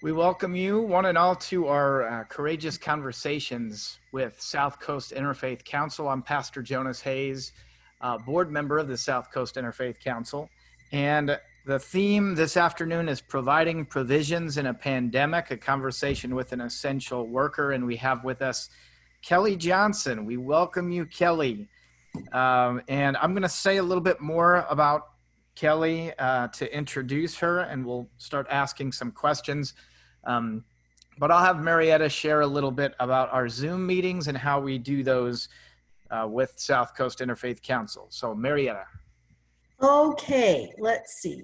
We welcome you, one and all, to our Courageous Conversations with South Coast Interfaith Council. I'm Pastor Jonas Hayes, board member of the South Coast Interfaith Council. And the theme this afternoon is Providing Provisions in a Pandemic, a conversation with an essential worker. And we have with us Kelli Johnson. We welcome you, Kelli. And I'm going to say a little bit more about Kelli to introduce her, and we'll start asking some questions. But I'll have Marietta share a little bit about our Zoom meetings and how we do those with South Coast Interfaith Council. So Marietta. Okay, let's see.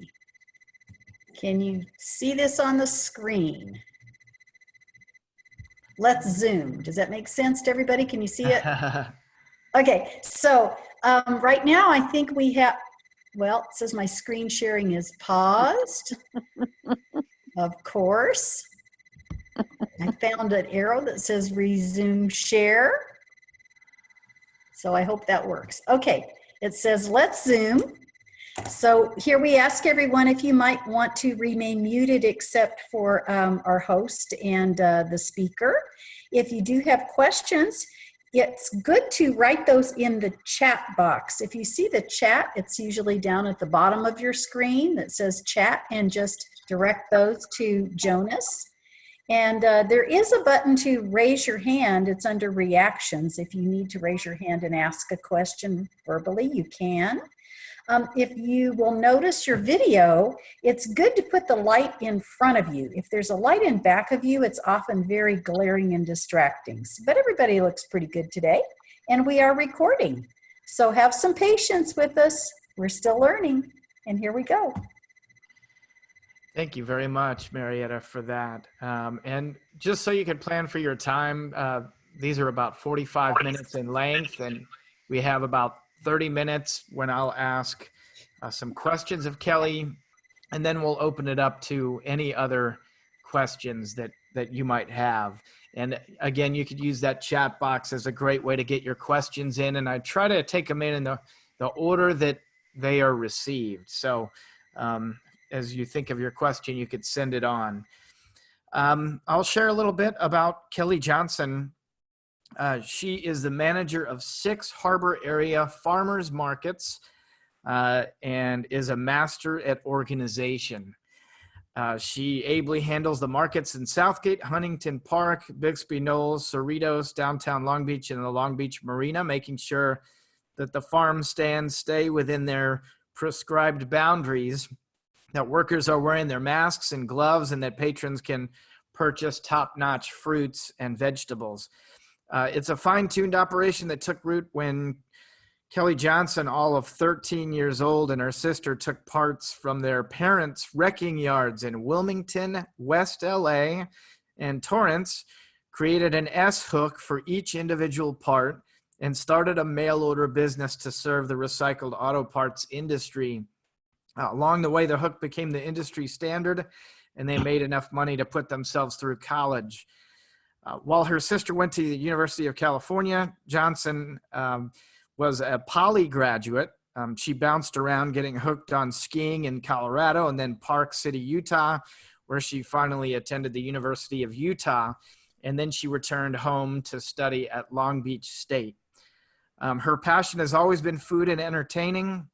Can you see this on the screen? Let's Zoom. Does that make sense to everybody? Can you see it? Okay, so right now I think we have, well, it says my screen sharing is paused. Of course. I found an arrow that says resume share. So I hope that works. Okay, it says let's Zoom. So here we ask everyone if you might want to remain muted except for our host and the speaker. If you do have questions, it's good to write those in the chat box. If you see the chat, it's usually down at the bottom of your screen that says chat, and just direct those to Jonas. And there is a button to raise your hand. It's under reactions. If you need to raise your hand and ask a question verbally, you can. If you will notice your video, it's good to put the light in front of you. If there's a light in back of you, it's often very glaring and distracting. But everybody looks pretty good today, and we are recording. So have some patience with us. We're still learning, and here we go. Thank you very much, Marietta, for that. And just so you can plan for your time, these are about 45 minutes in length, and we have about 30 minutes when I'll ask some questions of Kelli, and then we'll open it up to any other questions that you might have. And again, you could use that chat box as a great way to get your questions in, and I try to take them in the order that they are received. So as you think of your question, you could send it on. I'll share a little bit about Kelli Johnson. She is the manager of 6 harbor area farmers markets and is a master at organization. She ably handles the markets in Southgate, Huntington Park, Bixby Knolls, Cerritos, downtown Long Beach, and the Long Beach Marina, making sure that the farm stands stay within their prescribed boundaries, that workers are wearing their masks and gloves, and that patrons can purchase top-notch fruits and vegetables. It's a fine-tuned operation that took root when Kelli Johnson, all of 13 years old, and her sister took parts from their parents' wrecking yards in Wilmington, West LA, and Torrance, created an S-hook for each individual part, and started a mail-order business to serve the recycled auto parts industry. Along the way, the hook became the industry standard, and they made enough money to put themselves through college. While her sister went to the University of California, Johnson was a Poly graduate. She bounced around getting hooked on skiing in Colorado and then Park City, Utah, where she finally attended the University of Utah, and then she returned home to study at Long Beach State. Her passion has always been food and entertaining.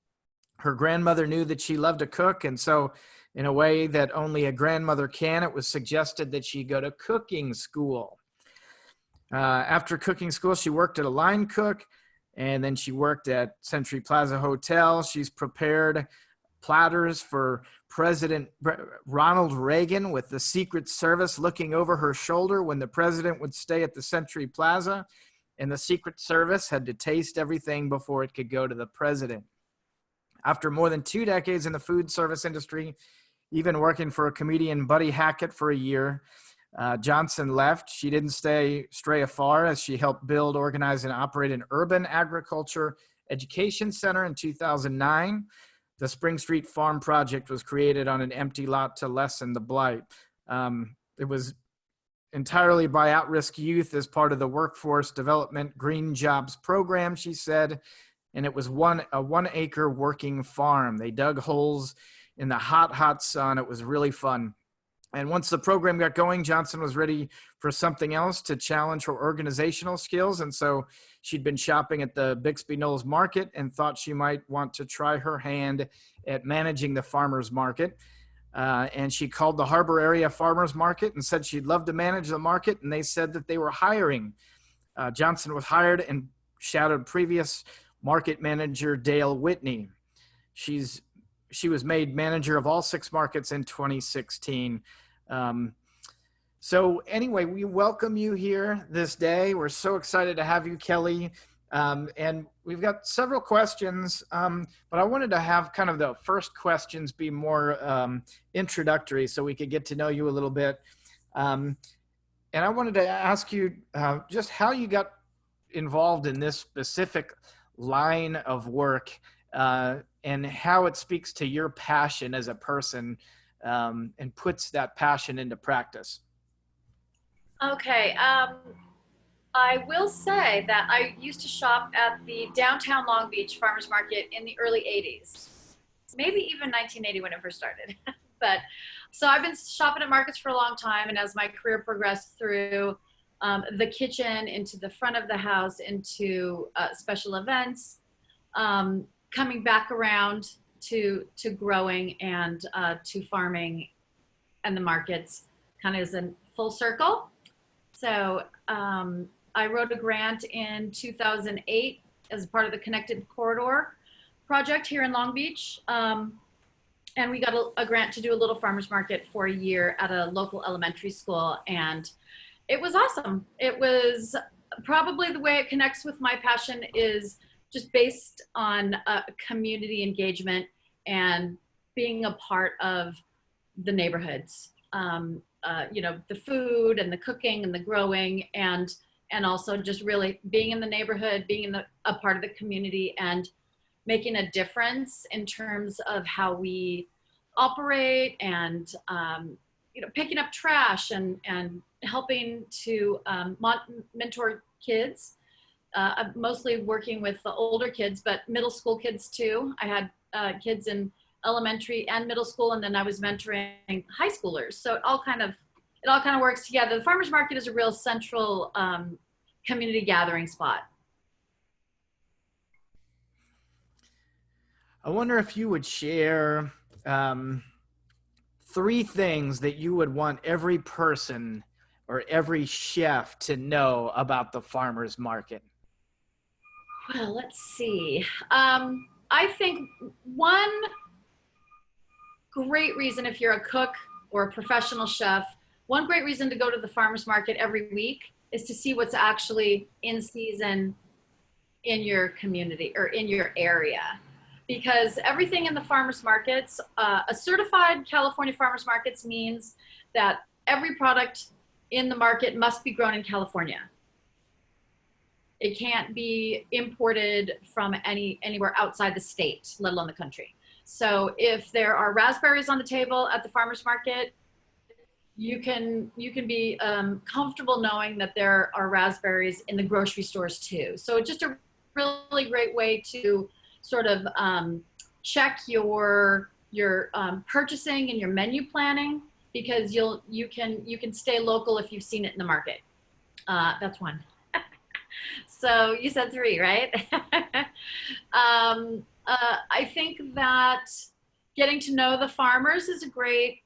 Her grandmother knew that she loved to cook, and so in a way that only a grandmother can, it was suggested that she go to cooking school. After cooking school, she worked at a line cook, and then she worked at Century Plaza Hotel. She's prepared platters for President Ronald Reagan with the Secret Service looking over her shoulder when the president would stay at the Century Plaza, and the Secret Service had to taste everything before it could go to the president. After more than 2 decades in the food service industry, even working for a comedian, Buddy Hackett, for a year, Johnson left. She didn't stray afar, as she helped build, organize, and operate an urban agriculture education center in 2009. The Spring Street Farm Project was created on an empty lot to lessen the blight. It was entirely by at-risk youth as part of the Workforce Development Green Jobs program, she said, and it was a 1-acre working farm. They dug holes in the hot, hot sun. It was really fun. And once the program got going, Johnson was ready for something else to challenge her organizational skills. And so she'd been shopping at the Bixby Knolls Market and thought she might want to try her hand at managing the farmers market. And she called the Harbor Area Farmers Market and said she'd love to manage the market. And they said that they were hiring. Johnson was hired and shadowed previous market manager Dale Whitney. She was made manager of all 6 markets in 2016. So anyway, we welcome you here this day. We're so excited to have you, Kelli. And we've got several questions, but I wanted to have kind of the first questions be more introductory so we could get to know you a little bit. And I wanted to ask you just how you got involved in this specific line of work, and how it speaks to your passion as a person, and puts that passion into practice. Okay. I will say that I used to shop at the downtown Long Beach farmers market in the early 80s, maybe even 1980 when it first started. But so I've been shopping at markets for a long time. And as my career progressed through the kitchen, into the front of the house, into special events, coming back around to growing and to farming and the markets, kind of as a full circle. So I wrote a grant in 2008 as part of the Connected Corridor project here in Long Beach. And we got a grant to do a little farmer's market for a year at a local elementary school. And it was awesome. It was probably the way it connects with my passion is just based on community engagement and being a part of the neighborhoods. The food and the cooking and the growing, and also just really being in the neighborhood, being a part of the community, and making a difference in terms of how we operate, and picking up trash and helping to mentor kids. I'm mostly working with the older kids, but middle school kids too. I had kids in elementary and middle school, and then I was mentoring high schoolers. So it all kind of works together. The farmers market is a real central community gathering spot. I wonder if you would share 3 things that you would want every person or every chef to know about the farmers market. Well, let's see. I think one great reason, if you're a cook or a professional chef, one great reason to go to the farmers market every week is to see what's actually in season in your community or in your area. Because everything in the farmers markets, a certified California farmers markets means that every product in the market must be grown in California. It can't be imported from anywhere outside the state, let alone the country. So if there are raspberries on the table at the farmers market, you can be comfortable knowing that there are raspberries in the grocery stores too. So just a really great way to sort of check your purchasing and your menu planning, because you can stay local if you've seen it in the market. That's one. So you said 3, right? I think that getting to know the farmers is a great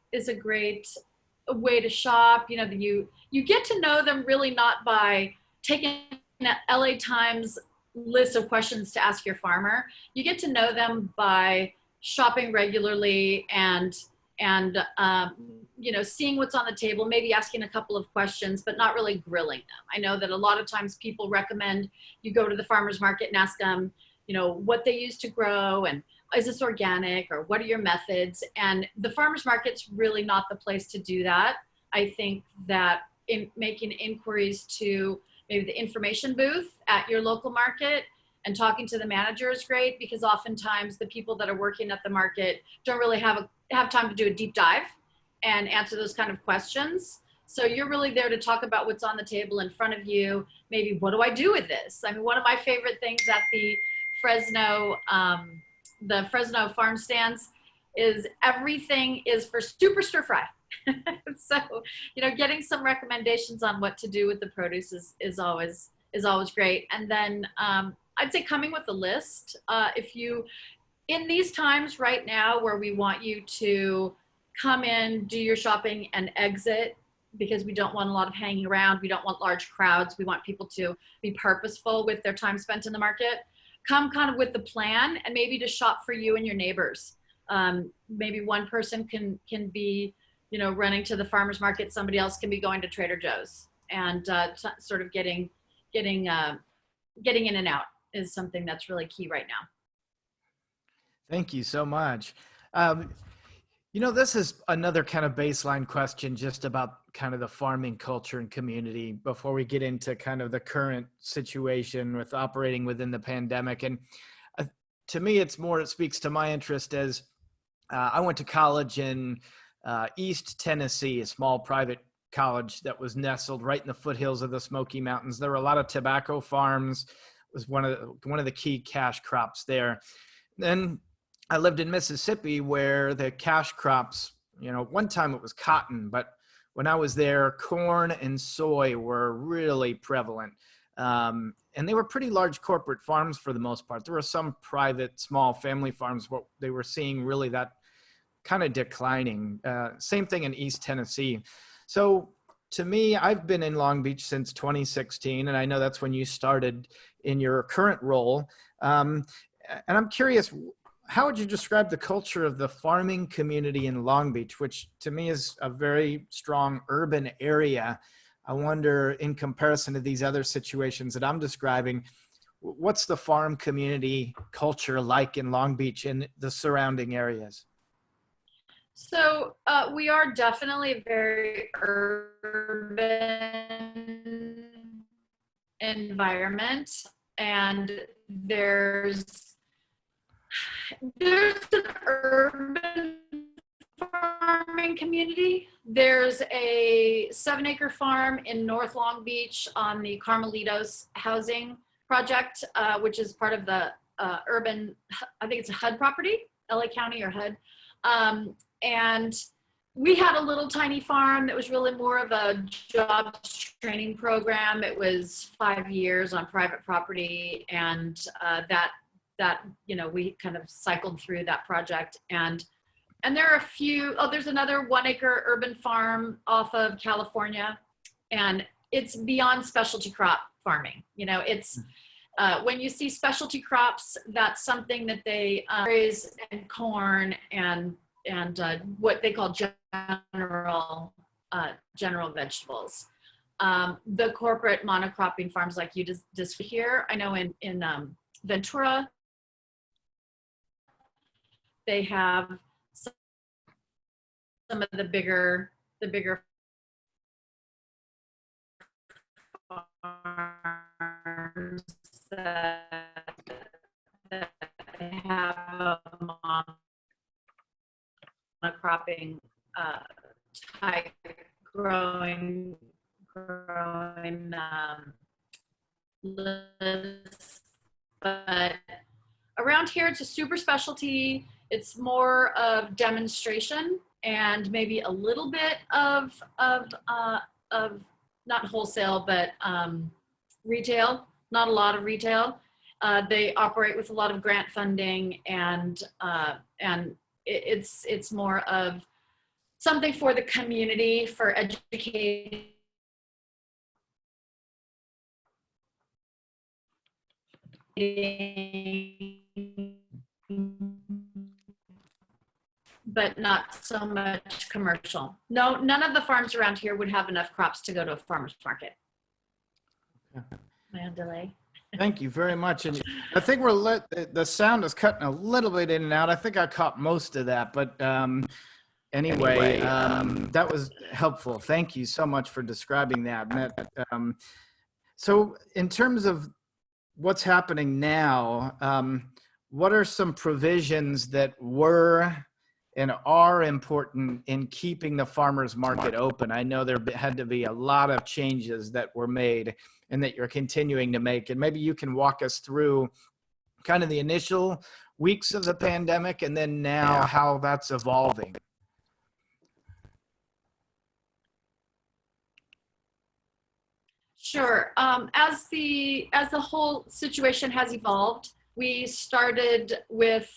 way to shop. You get to know them really not by taking an LA Times list of questions to ask your farmer. You get to know them by shopping regularly and seeing what's on the table, maybe asking a couple of questions, but not really grilling them. I know that a lot of times people recommend you go to the farmer's market and ask them, what they use to grow, and is this organic, or what are your methods? And the farmer's market's really not the place to do that. I think that in making inquiries to maybe the information booth at your local market and talking to the manager is great, because oftentimes the people that are working at the market don't really have time to do a deep dive and answer those kind of questions. So you're really there to talk about what's on the table in front of you. Maybe, what do I do with this? I mean, one of my favorite things at the Fresno farm stands is everything is for super stir fry. So, getting some recommendations on what to do with the produce is always great. And then I'd say coming with a list. If you, in these times right now where we want you to come in, do your shopping, and exit, because we don't want a lot of hanging around, we don't want large crowds, we want people to be purposeful with their time spent in the market. Come kind of with the plan, and maybe to shop for you and your neighbors. Maybe one person can be running to the farmer's market, somebody else can be going to Trader Joe's, and sort of getting in and out is something that's really key right now. Thank you so much. This is another kind of baseline question just about kind of the farming culture and community before we get into kind of the current situation with operating within the pandemic. And to me, it speaks to my interest as I went to college in East Tennessee, a small private college that was nestled right in the foothills of the Smoky Mountains. There were a lot of tobacco farms. It was one of the key cash crops there. Then I lived in Mississippi, where the cash crops, one time it was cotton, but when I was there, corn and soy were really prevalent. And they were pretty large corporate farms for the most part. There were some private, small family farms, but they were seeing really that kind of declining. Same thing in East Tennessee. So to me, I've been in Long Beach since 2016, and I know that's when you started in your current role. And I'm curious, how would you describe the culture of the farming community in Long Beach, which to me is a very strong urban area? I wonder, in comparison to these other situations that I'm describing, what's the farm community culture like in Long Beach and the surrounding areas? So we are definitely a very urban environment, and there's an urban farming community. There's a 7-acre farm in North Long Beach on the Carmelitos housing project, which is part of the urban, I think it's a HUD property, LA County or HUD. And we had a little tiny farm that was really more of a jobs training program. It was 5 years on private property, and we kind of cycled through that project. And there are a few, there's another 1-acre urban farm off of California, and it's beyond specialty crop farming. It's, when you see specialty crops, that's something that they raise, and corn and what they call general vegetables. The corporate monocropping farms like you just here, I know in Ventura, they have some of the bigger farms that have monocropping type growing lists, but around here it's a super specialty. It's more of demonstration and maybe a little bit of not wholesale, but retail. Not a lot of retail. They operate with a lot of grant funding, and it's more of something for the community, for educating but not so much commercial. No, none of the farms around here would have enough crops to go to a farmer's market. Am I on delay? Thank you very much. And I think the sound is cutting a little bit in and out. I think I caught most of that, but anyway, that was helpful. Thank you so much for describing that. So in terms of what's happening now, what are some provisions that were and are important in keeping the farmers market open? I know there had to be a lot of changes that were made and that you're continuing to make. And maybe you can walk us through kind of the initial weeks of the pandemic and then now how that's evolving. Sure. As the whole situation has evolved, we started with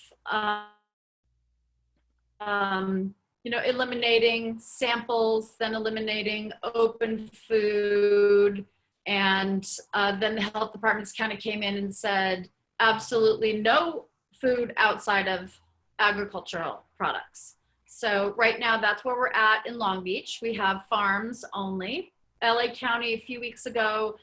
eliminating samples, then eliminating open food, and then the health departments kind of came in and said absolutely no food outside of agricultural products. So right now that's where we're at in Long Beach. We have farms only. LA County a few weeks ago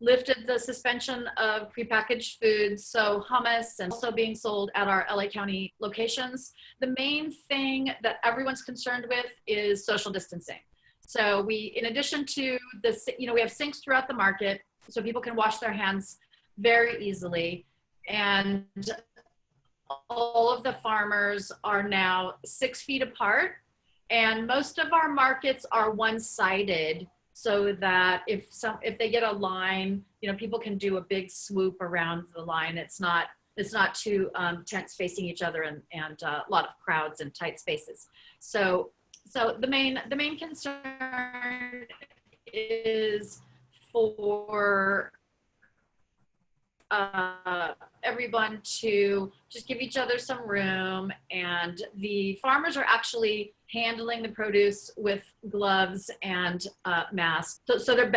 lifted the suspension of prepackaged foods, so hummus and also being sold at our LA County locations. The main thing that everyone's concerned with is social distancing. So we, in addition to we have sinks throughout the market so people can wash their hands very easily. And all of the farmers are now 6 feet apart. And most of our markets are one-sided, so that if they get a line, people can do a big swoop around the line. It's not too tents facing each other and a lot of crowds and tight spaces. So the main concern is for everyone to just give each other some room, and the farmers are actually handling the produce with gloves and masks. So they're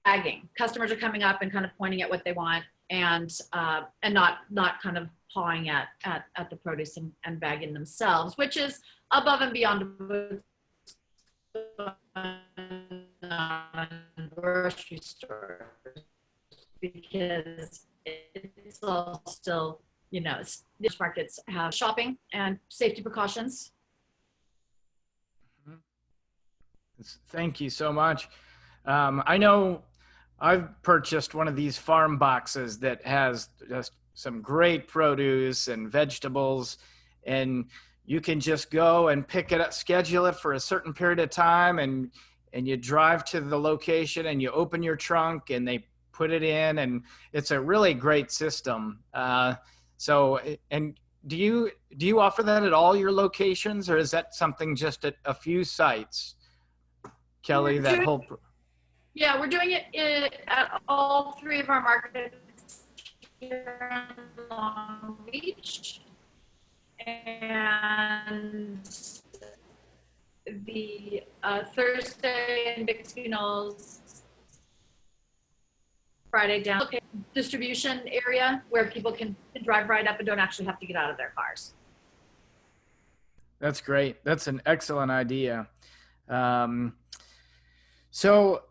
bagging. Customers are coming up and kind of pointing at what they want, and not kind of pawing at the produce and bagging themselves, which is above and beyond grocery stores, because it's all still, these markets have shopping and safety precautions. Thank you so much. I know I've purchased one of these farm boxes that has just some great produce and vegetables, and you can just go and pick it up, schedule it for a certain period of time, and you drive to the location and you open your trunk and they put it in, and it's a really great system. And do you offer that at all your locations, or is that something just at a few sites? Kelly, Yeah, we're doing it at all 3 of our markets here in Long Beach, and the Thursday in Bixby Knolls, Friday down distribution area where people can drive right up and don't actually have to get out of their cars. That's great. That's an excellent idea. So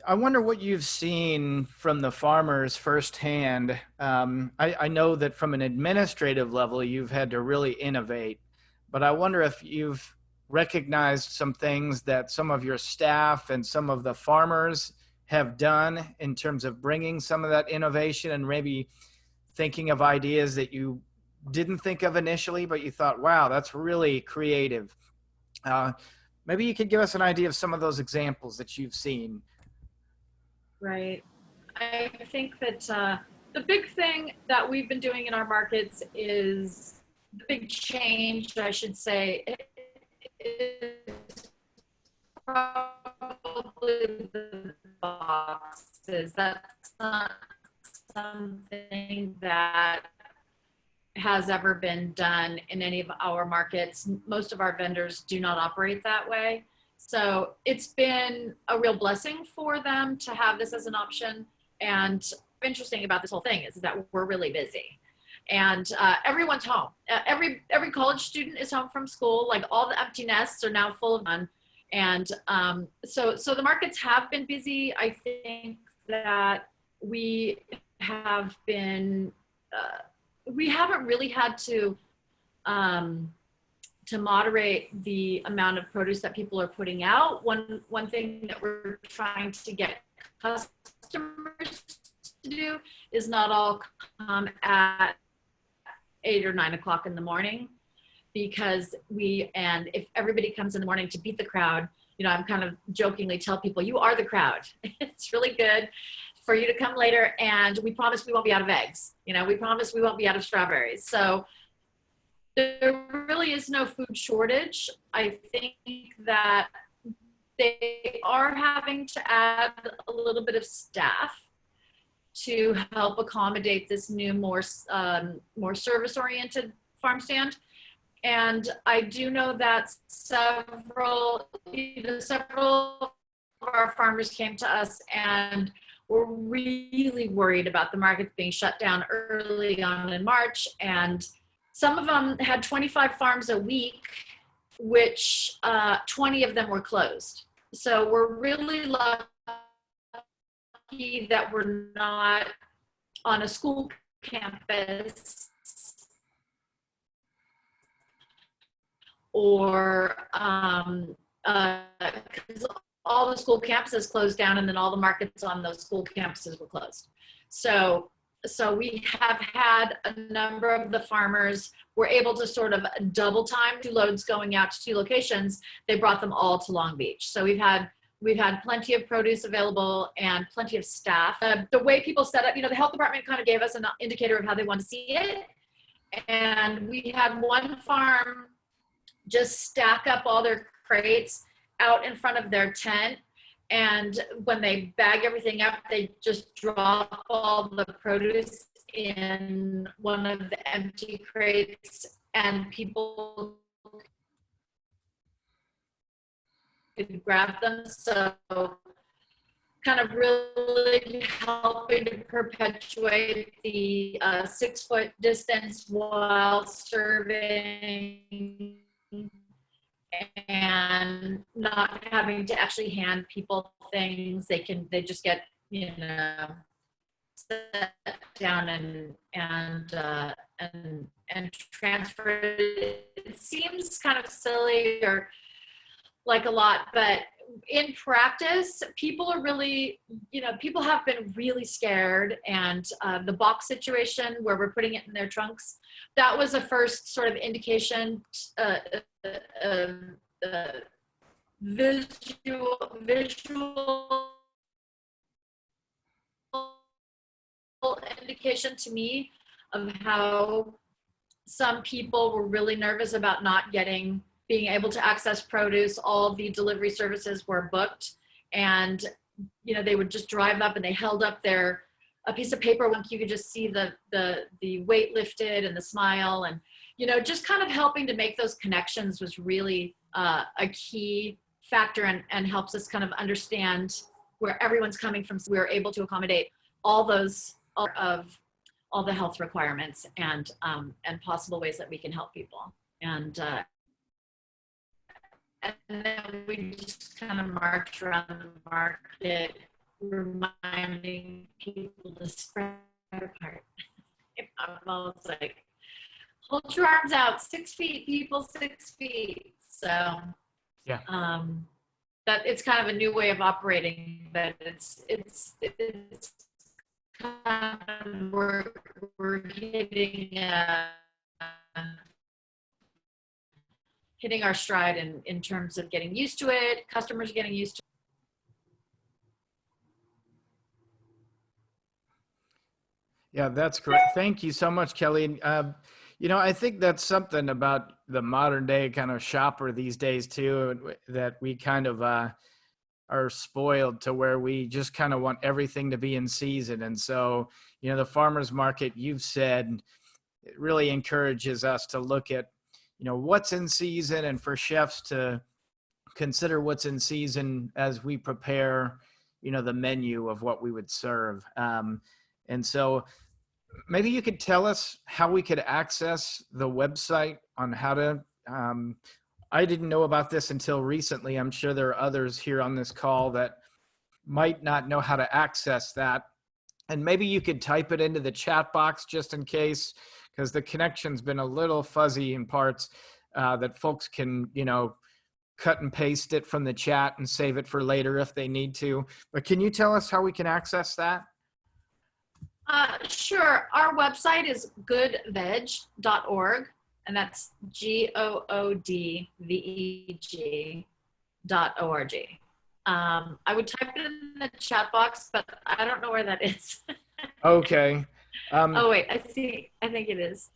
I wonder what you've seen from the farmers firsthand. I know that from an administrative level, you've had to really innovate, but I wonder if you've recognized some things that some of your staff and some of the farmers have done in terms of bringing some of that innovation, and maybe thinking of ideas that you didn't think of initially, but you thought, wow, that's really creative. Maybe you could give us an idea of some of those examples that you've seen. Right. I think that the big thing that we've been doing in our markets is the big change, I should say, is probably the boxes. That's not something that has ever been done in any of our markets. Most of our vendors do not operate that way. So it's been a real blessing for them to have this as an option. And interesting about this whole thing is that we're really busy, and everyone's home. Every college student is home from school. Like, all the empty nests are now full of fun. And so the markets have been busy. I think that we have been, we haven't really had to moderate the amount of produce that people are putting out. One thing that we're trying to get customers to do is not all come at 8 or 9 o'clock in the morning, because if everybody comes in the morning to beat the crowd, I'm kind of jokingly tell people, you are the crowd. It's really good for you to come later, and we promise we won't be out of eggs. We promise we won't be out of strawberries. So there really is no food shortage. I think that They are having to add a little bit of staff to help accommodate this new, more service-oriented farm stand. And I do know that several of our farmers came to us and were really worried about the market being shut down early on in March. And some of them had 25 farms a week, which 20 of them were closed. So we're really lucky that we're not on a school campus or because all the school campuses closed down and then all the markets on those school campuses were closed. So we have had a number of the farmers were able to sort of double time 2 loads going out to 2 locations. They brought them all to Long Beach. So we've had plenty of produce available and plenty of staff. The way people set up, the health department kind of gave us an indicator of how they want to see it. And we had one farm just stack up all their crates out in front of their tent. And when they bag everything up, they just drop all the produce in one of the empty crates and people could grab them. So kind of really helping to perpetuate the 6-foot distance while serving and not having to actually hand people things. They just get, set down and transfer. It seems kind of silly or like a lot, but in practice, people are really, people have been really scared. And the box situation where we're putting it in their trunks, that was a first sort of indication, visual indication to me of how some people were really nervous about not being able to access produce. All the delivery services were booked, and they would just drive up and they held up a piece of paper when you could just see the weight lifted and the smile, and just kind of helping to make those connections was really a key factor and helps us kind of understand where everyone's coming from. So we were able to accommodate all the health requirements and possible ways that we can help people. And then we just kind of march around the market, reminding people to spread apart. I'm always like, hold your arms out, 6 feet, people, 6 feet. So yeah, that it's kind of a new way of operating, but it's kind of we're hitting our stride in terms of getting used to it, customers getting used to it. Yeah, that's great. Thank you so much, Kelly. I think that's something about the modern day kind of shopper these days too, that we kind of are spoiled to where we just kind of want everything to be in season. And so, the farmer's market, you've said, it really encourages us to look at, what's in season, and for chefs to consider what's in season as we prepare, the menu of what we would serve. And so maybe you could tell us how we could access the website on how to, I didn't know about this until recently. I'm sure there are others here on this call that might not know how to access that. And maybe you could type it into the chat box just in case, because the connection's been a little fuzzy in parts, that folks can, cut and paste it from the chat and save it for later if they need to. But can you tell us how we can access that? Sure. Our website is goodveg.org, and that's GOODVEG.org. I would type it in the chat box, but I don't know where that is. Okay. Oh, wait, I see. I think it is.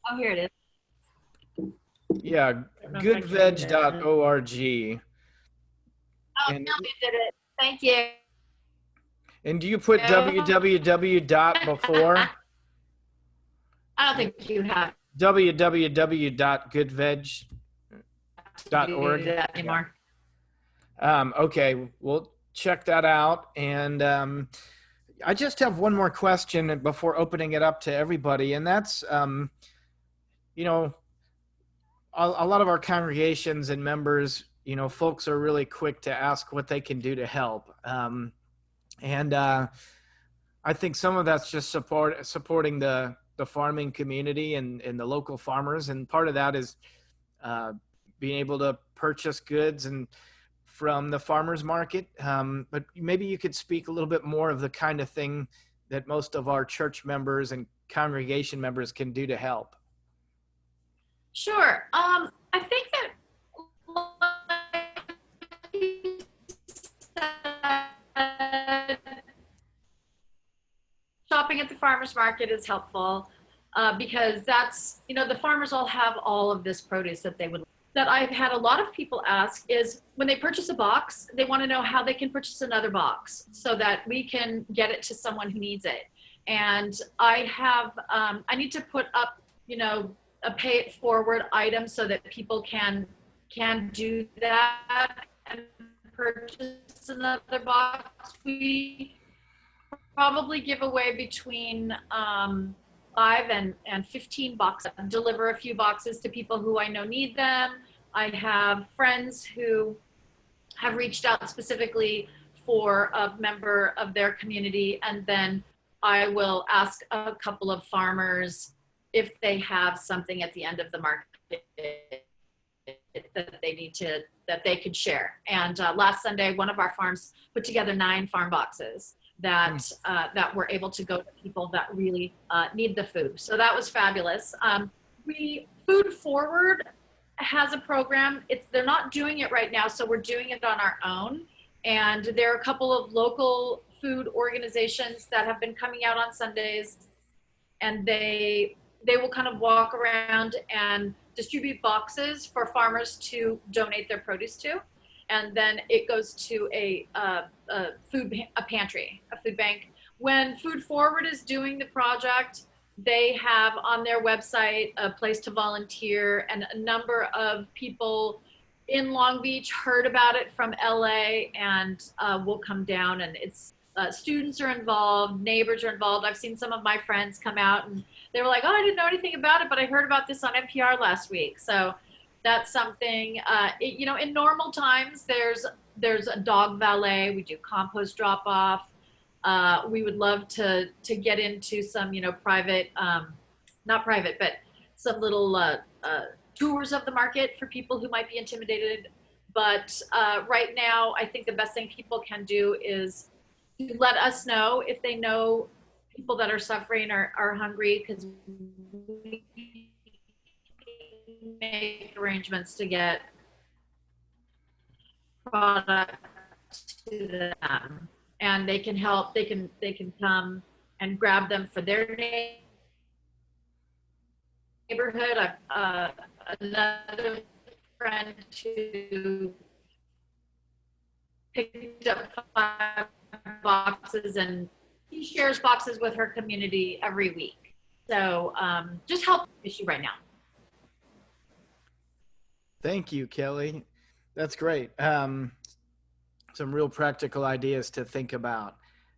Oh, here it is. Yeah, goodveg.org. Oh, And Kelly did it. Thank you. do you put www dot before? I don't think you have to www.goodveg.org? do that anymore. Okay, we'll check that out. And I just have one more question before opening it up to everybody. And that's, you know, a lot of our congregations and members, folks are really quick to ask what they can do to help. And I think some of that's just supporting the farming community and the local farmers. And part of that is being able to purchase goods and from the farmers market. But maybe you could speak a little bit more of the kind of thing that most of our church members and congregation members can do to help. Sure. I think that shopping at the farmers market is helpful because that's, the farmers all have all of this produce that I've had a lot of people ask is when they purchase a box, they want to know how they can purchase another box so that we can get it to someone who needs it. And I need to put up, a pay it forward item so that people can do that and purchase another box. We probably give away between 5 and 15 boxes, deliver a few boxes to people who I know need them. I have friends who have reached out specifically for a member of their community, and then I will ask a couple of farmers if they have something at the end of the market that they could share. And last Sunday, one of our farms put together 9 farm boxes that were able to go to people that really need the food. So that was fabulous. Food Forward has a program. They're not doing it right now, so we're doing it on our own. And there are a couple of local food organizations that have been coming out on Sundays, and they will kind of walk around and distribute boxes for farmers to donate their produce to. And then it goes to a pantry, a food bank. When Food Forward is doing the project, they have on their website a place to volunteer, and a number of people in Long Beach heard about it from LA and will come down, and it's students are involved, neighbors are involved. I've seen some of my friends come out and they were like, oh, I didn't know anything about it, but I heard about this on NPR last week. So that's something, in normal times, there's a dog valet. We do compost drop off. We would love to get into some, private, not private, but some little tours of the market for people who might be intimidated. But right now, I think the best thing people can do is to let us know if they know people that are suffering or are hungry, because we make arrangements to get product to them, and they can help. They can come and grab them for their neighborhood. I've another friend who picked up 5 boxes, and she shares boxes with her community every week. So just help issue right now. Thank you, Kelly. That's great. Some real practical ideas to think about.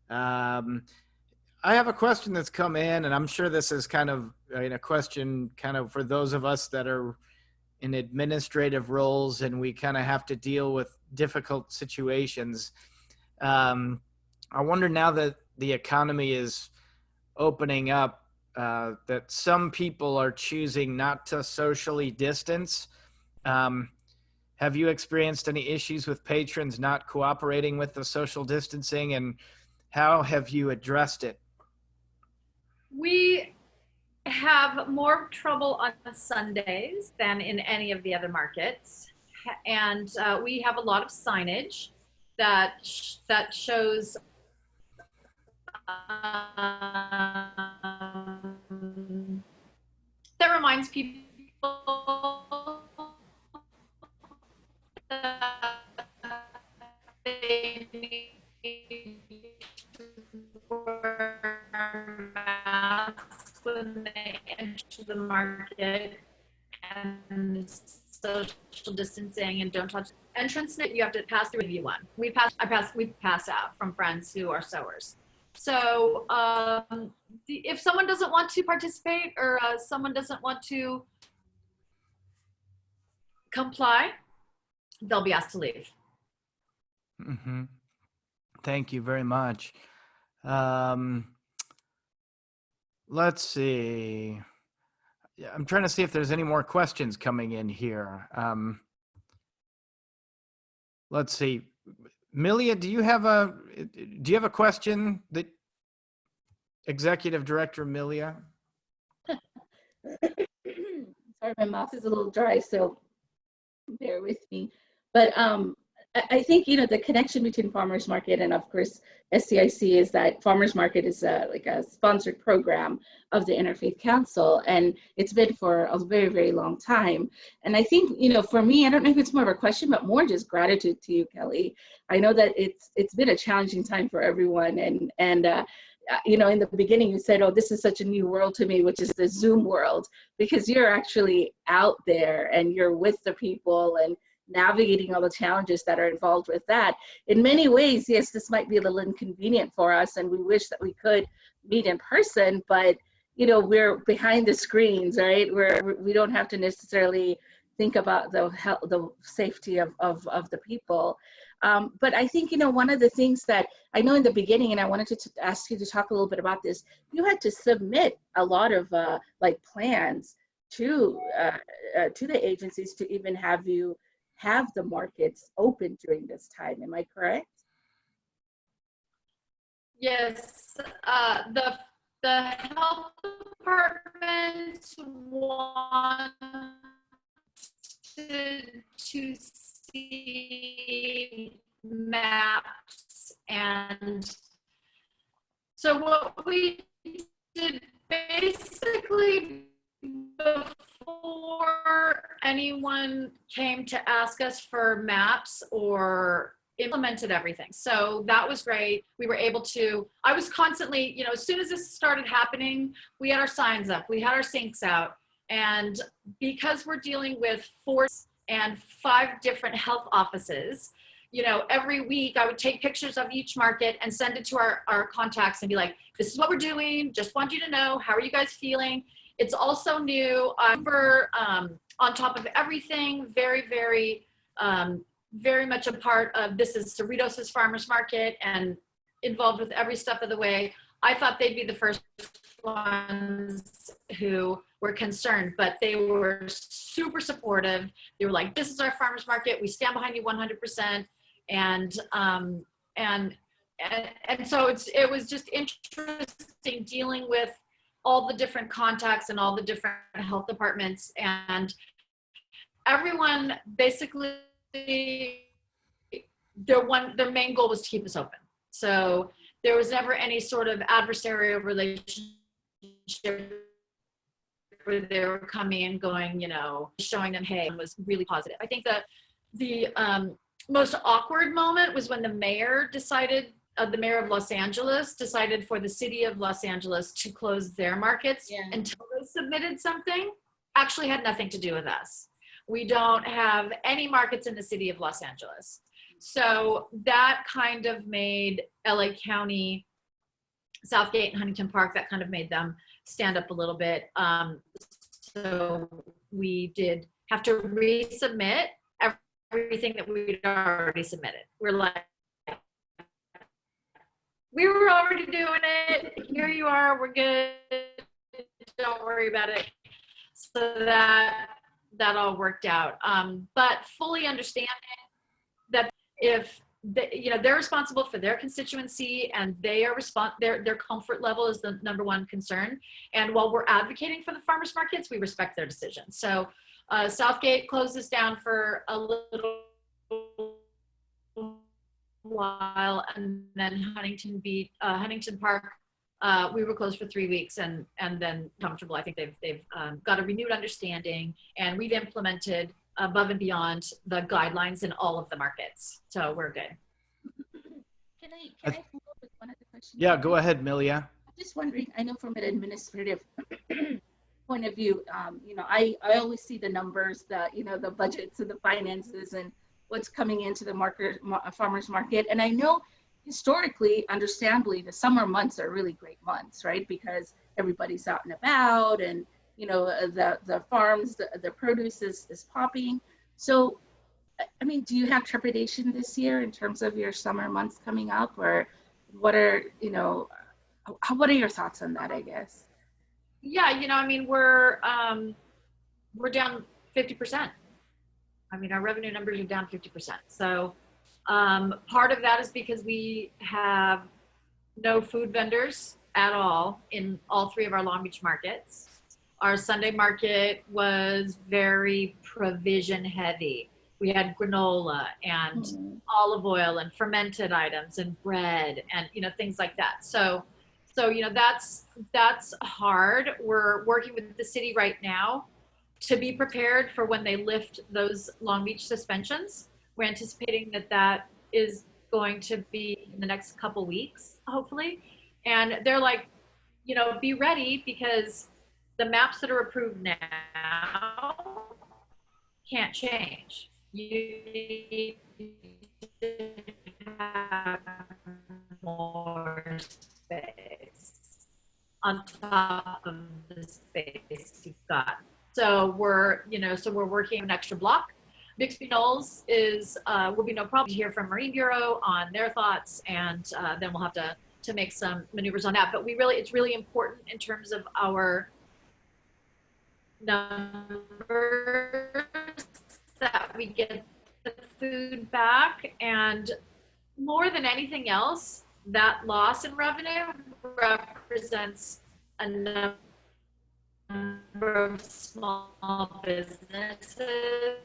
I have a question that's come in, and I'm sure this is kind of a question kind of for those of us that are in administrative roles and we kind of have to deal with difficult situations. I wonder, now that the economy is opening up, that some people are choosing not to socially distance. Have you experienced any issues with patrons not cooperating with the social distancing, and how have you addressed it? We have more trouble on Sundays than in any of the other markets. And we have a lot of signage that shows that reminds people that they need to wear masks when they enter the market, and social distancing, and don't touch entrance. You have to pass through one. We pass out from friends who are sewers. So if someone doesn't want to participate, or someone doesn't want to comply, they'll be asked to leave. Mm-hmm. Thank you very much. Let's see. Yeah, I'm trying to see if there's any more questions coming in here. Let's see. Milia, do you have a question that Executive Director Milia? Sorry, my mouth is a little dry, so bear with me. But I think, you know, the connection between farmers market and, of course, SCIC is that farmers market is like a sponsored program of the Interfaith Council, and it's been for a very, very long time. And I think, you know, for me, I don't know if it's more of a question, but more just gratitude to you, Kelli. I know that it's been a challenging time for everyone, and you know, in the beginning you said, oh, this is such a new world to me, which is the Zoom world, because you're actually out there and you're with the people and navigating all the challenges that are involved with that. In many ways, yes, this might be a little inconvenient for us, and we wish that we could meet in person, but you know, we're behind the screens, right? We don't have to necessarily think about the health, the safety of the people. But I think, you know, one of the things that I know in the beginning, and I wanted to ask you to talk a little bit about this, you had to submit a lot of like plans to the agencies to even have you have the markets open during this time. Am I correct? Yes, the health department wanted to see maps, and so what we did basically before anyone came to ask us for maps or implemented everything. So that was great. We were able to, I was constantly, you know, as soon as this started happening, we had our signs up, we had our sinks out. And because we're dealing with 4 and 5 different health offices, you know, every week I would take pictures of each market and send it to our contacts and be like, this is what we're doing. Just want you to know, how are you guys feeling? It's also new. We're on top of everything, very, very, very much a part of, this is Cerritos' farmers market and involved with every step of the way. I thought they'd be the first ones who were concerned, but they were super supportive. They were like, this is our farmers market. We stand behind you 100%. And so it was just interesting dealing with all the different contacts and all the different health departments, and everyone basically, their main goal was to keep us open. So there was never any sort of adversarial relationship where they were coming and going, you know, showing them, hey, it was really positive. I think that the most awkward moment was when the mayor decided, the mayor of Los Angeles decided for the city of Los Angeles to close their markets until they submitted something. Actually had nothing to do with us. We don't have any markets in the city of Los Angeles. So that kind of made LA County, Southgate and Huntington Park, that kind of made them stand up a little bit. So we did have to resubmit everything that we'd already submitted. We're like, we were already doing it. Here you are. We're good. Don't worry about it. So that all worked out. But fully understanding that if they're responsible for their constituency and they are their comfort level is the #1 concern. And while we're advocating for the farmers markets, we respect their decision. So Southgate closes down for a little while, and then Huntington Park, we were closed for 3 weeks, and then comfortable. I think they've got a renewed understanding, and we've implemented above and beyond the guidelines in all of the markets. So we're good. Can I follow up with one of the questions? Yeah, go ahead, Milia. I'm just wondering, I know from an administrative point of view, I always see the numbers, the budgets and the finances and what's coming into the farmers market. And I know historically, understandably, the summer months are really great months, right? Because everybody's out and about and, the farms, the produce is popping. So, I mean, do you have trepidation this year in terms of your summer months coming up, or what are your thoughts on that, I guess? Yeah, I mean, we're down 50%. I mean, our revenue numbers are down 50%. So part of that is because we have no food vendors at all in all three of our Long Beach markets. Our Sunday market was very provision heavy. We had granola and olive oil and fermented items and bread and, things like that. So that's hard. We're working with the city right now to be prepared for when they lift those Long Beach suspensions. We're anticipating that is going to be in the next couple weeks, hopefully. And they're like, be ready, because the maps that are approved now can't change. You need to have more space on top of the space you've got. So we're working an extra block. Bixby Knolls will be no problem to hear from Marine Bureau on their thoughts, and then we'll have to make some maneuvers on that. But it's really important in terms of our numbers that we get the food back, and more than anything else, that loss in revenue represents a number of small businesses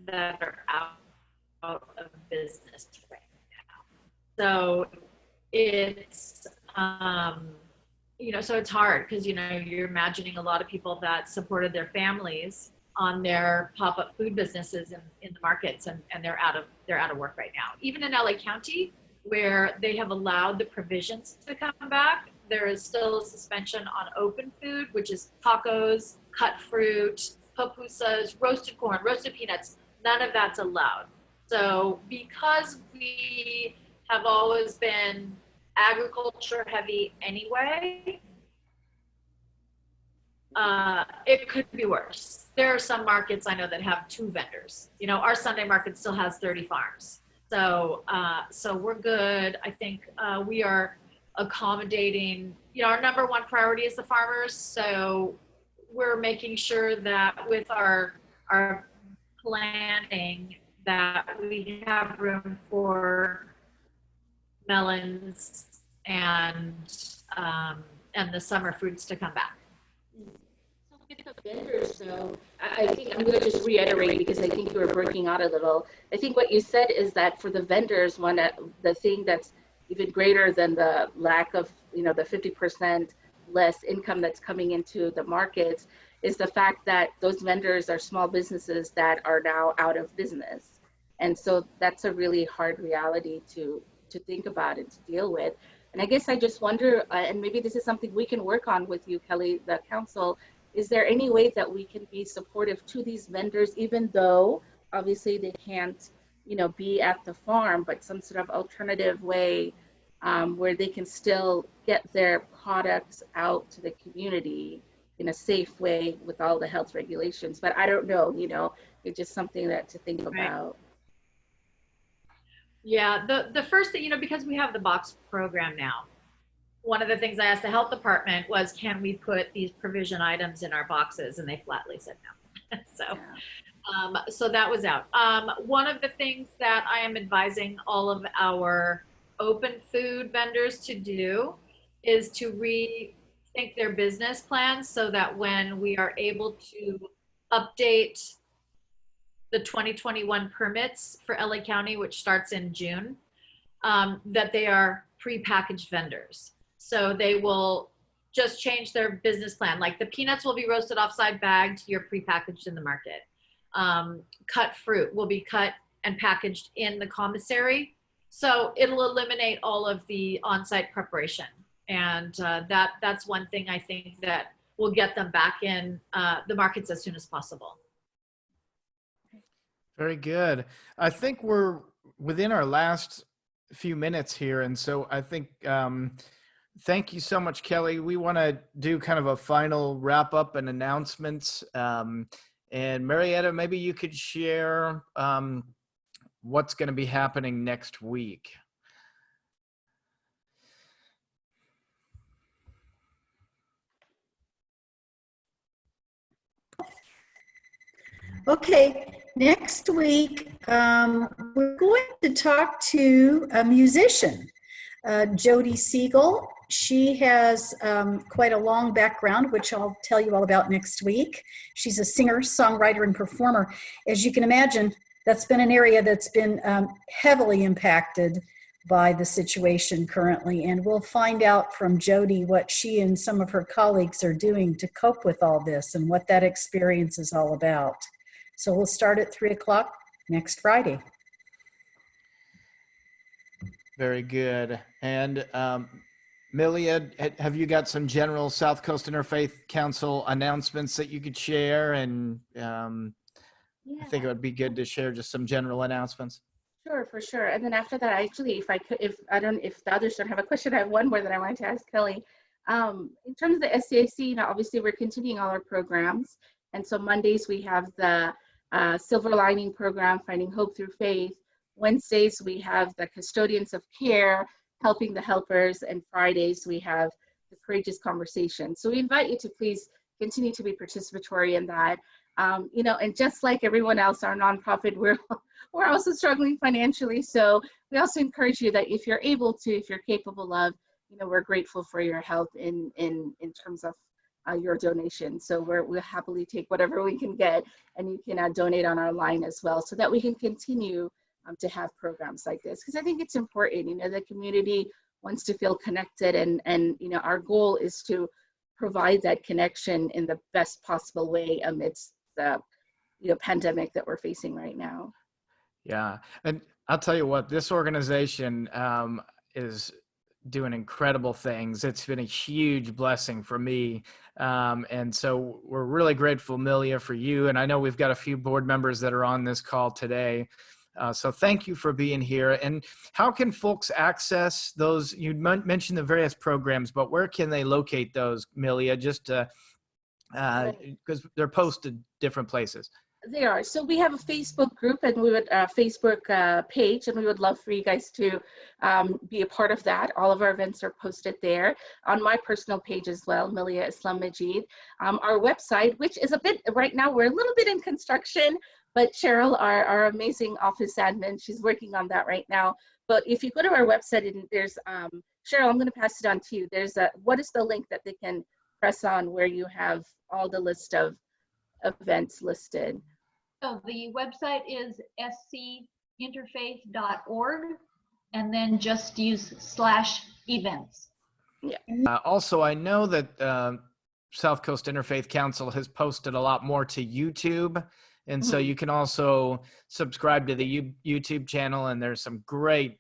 that are out of business right now. So it's so it's hard, because you're imagining a lot of people that supported their families on their pop-up food businesses in the markets, and they're out of work right now. Even in LA County, where they have allowed the provisions to come back, there is still a suspension on open food, which is tacos, cut fruit, pupusas, roasted corn, roasted peanuts. None of that's allowed. So because we have always been agriculture heavy anyway, it could be worse. There are some markets I know that have 2 vendors. Our Sunday market still has 30 farms. So we're good. I think we are accommodating, our number one priority is the farmers. So we're making sure that with our planning that we have room for melons and the summer fruits to come back. So with the vendors, so I think I'm going to just reiterate, because I think you were breaking out a little. I think what you said is that for the vendors, the thing that's even greater than the lack of, the 50% less income that's coming into the markets is the fact that those vendors are small businesses that are now out of business. And so that's a really hard reality to think about and to deal with. And I guess I just wonder, and maybe this is something we can work on with you, Kelli, the council, is there any way that we can be supportive to these vendors, even though obviously they can't, be at the farm, but some sort of alternative way where they can still get their products out to the community in a safe way with all the health regulations? But I don't know, it's just something to think about. Yeah, the first thing, because we have the box program now, one of the things I asked the health department was, can we put these provision items in our boxes? And they flatly said no. So that was out. One of the things that I am advising all of our open food vendors to do is to rethink their business plans, so that when we are able to update the 2021 permits for LA County, which starts in June, that they are pre-packaged vendors. So they will just change their business plan. Like the peanuts will be roasted offside bagged, you're pre-packaged in the market. Cut fruit will be cut and packaged in the commissary. So it'll eliminate all of the on-site preparation. And that's one thing I think that will get them back in the markets as soon as possible. Very good. I think we're within our last few minutes here. And so I think, thank you so much, Kelli. We want to do kind of a final wrap up and announcements. And Marietta, maybe you could share what's going to be happening next week. Okay, next week, we're going to talk to a musician, Jody Siegel. She has quite a long background, which I'll tell you all about next week. She's a singer, songwriter, and performer. As you can imagine, that's been an area that's been heavily impacted by the situation currently, and we'll find out from Jody what she and some of her colleagues are doing to cope with all this and what that experience is all about. So we'll start at 3 o'clock next Friday. Very good. And Milia, have you got some general South Coast Interfaith Council announcements that you could share? And I think it would be good to share just some general announcements. Sure, for sure. And then after that, actually, if the others don't have a question, I have one more that I wanted to ask Kelli. In terms of the SCIC, obviously we're continuing all our programs. And so Mondays we have the Silver Lining program, Finding Hope Through Faith. Wednesdays we have the Custodians of Care, Helping the Helpers, and Fridays we have the Courageous Conversation. So we invite you to please continue to be participatory in that. And just like everyone else, our nonprofit, we're also struggling financially. So we also encourage you that if you're able to, if you're capable of, we're grateful for your help in terms of your donation. So we'll happily take whatever we can get, and you can donate on our line as well, so that we can continue to have programs like this. Because I think it's important, the community wants to feel connected, and our goal is to provide that connection in the best possible way amidst the pandemic that we're facing right now. Yeah, and I'll tell you what, this organization is doing incredible things. It's been a huge blessing for me. And so we're really grateful, Milia, for you. And I know we've got a few board members that are on this call today. So thank you for being here. And how can folks access those? You mentioned the various programs, but where can they locate those, Milia, just because they're posted different places? They are. So we have a Facebook group, and we would Facebook page, and we would love for you guys to be a part of that. All of our events are posted there. On my personal page as well, Milia Islam Majid. Our website, which is a bit, right now we're a little bit in construction, but Cheryl, our amazing office admin, she's working on that right now. But if you go to our website, and there's, Cheryl, I'm going to pass it on to you. There's what is the link that they can press on where you have all the list of events listed? So the website is scinterfaith.org, and then just use /events. Yeah. Also, I know that South Coast Interfaith Council has posted a lot more to YouTube. And so you can also subscribe to the YouTube channel, and there's some great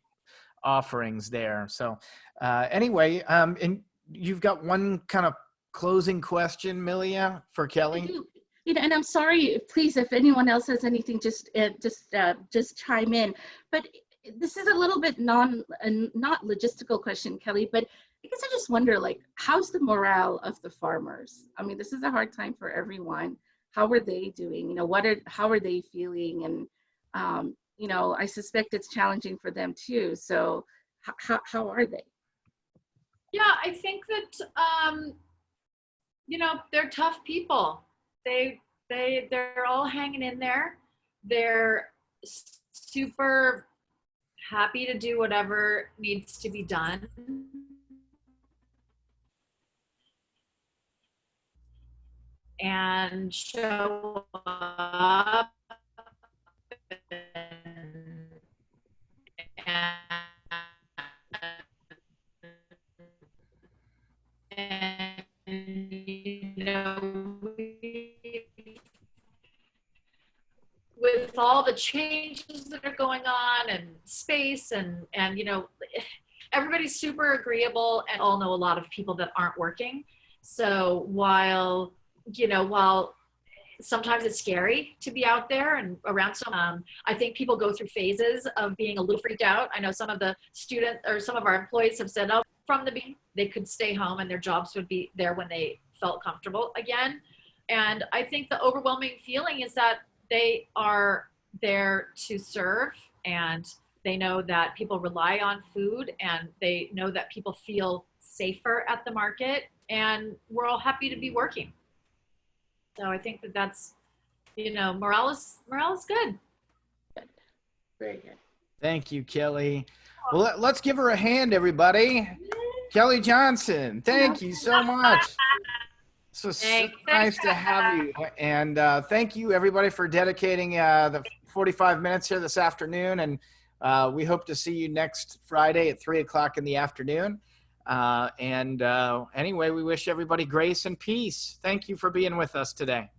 offerings there. So anyway, and you've got one kind of closing question, Milia, for Kelli? And I'm sorry, please, if anyone else has anything, just chime in. But this is a little bit not logistical question, Kelli, but I guess I just wonder, like, how's the morale of the farmers? I mean, this is a hard time for everyone. How are they doing? How are they feeling? And I suspect it's challenging for them too. So how are they? Yeah, I think that they're tough people. They're all hanging in there. They're super happy to do whatever needs to be done. And show up and with all the changes that are going on and space and you know, everybody's super agreeable and all know a lot of people that aren't working. So while, you know, while sometimes it's scary to be out there and around some, I think people go through phases of being a little freaked out. I know some of the students or some of our employees have said, oh, from the beginning, they could stay home and their jobs would be there when they felt comfortable again. And I think the overwhelming feeling is that they are there to serve, and they know that people rely on food, and they know that people feel safer at the market, and we're all happy to be working. So I think that that's, you know, morale is good. Very good. Thank you, Kelly. Well, let's give her a hand, everybody. Kelli Johnson, thank you so much. So nice to have you. And thank you, everybody, for dedicating the 45 minutes here this afternoon. And we hope to see you next Friday at 3 o'clock in the afternoon. Anyway, we wish everybody grace and peace. Thank you for being with us today.